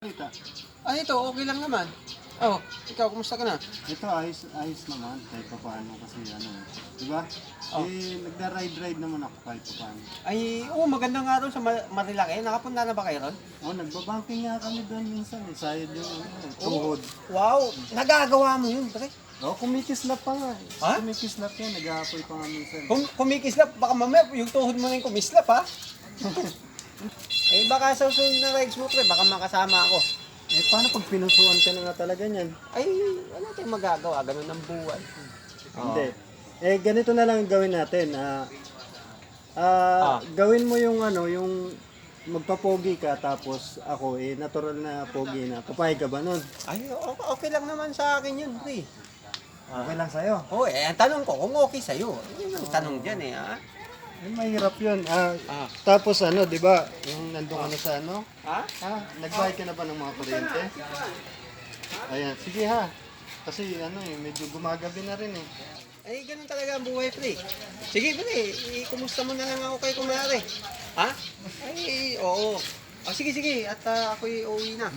Ito, Ano ito? Okay lang naman. Oh, ikaw, kumusta ka na? ito ayos naman kahit pa paano kasi di ba? Oh. Nagda-ride naman ako kahit pa paano. Ay, maganda nga ron sa Marilaki. Nakapunta na ba kayo ron? Nagbabanking nga kami doon minsan sayad yung tuhod. Wow, nagagawa mo yun, pre. Kumikislap pa nga. Ha? Kumikislap yan, nag-aapoy pa nga minsan. Kumikislap, baka mamaya yung tuhod mo na yung kumislap, ha? Baka sa susunod na rides mo, pre, baka makasama ako. Paano pag pinusuan ka na nga talaga niyan? Ay, wala tayong magagawa. Ganun ang buhay. Hindi. Ganito na lang gawin natin. Gawin mo yung yung magpapogi ka tapos ako natural na pogi na. Papayag ka ba nun? Ay, okay lang naman sa akin yun, pre. Okay lang sa'yo. Ang tanong ko, kung okay sa'yo. Yun ang tanong dyan, ha? Mahirap yun. Tapos di ba, yung nandun ka na sa Ha? nagbayad ka na ba ng mga kuryente? Ayan, sige ha. Kasi medyo gumagabi na rin Ay, ganun talaga ang buhay, pre. Sige, pre, kumusta mo na lang ako kay kumare. Ha? Ay, oo. Sige, sige. At ako'y uuwi na.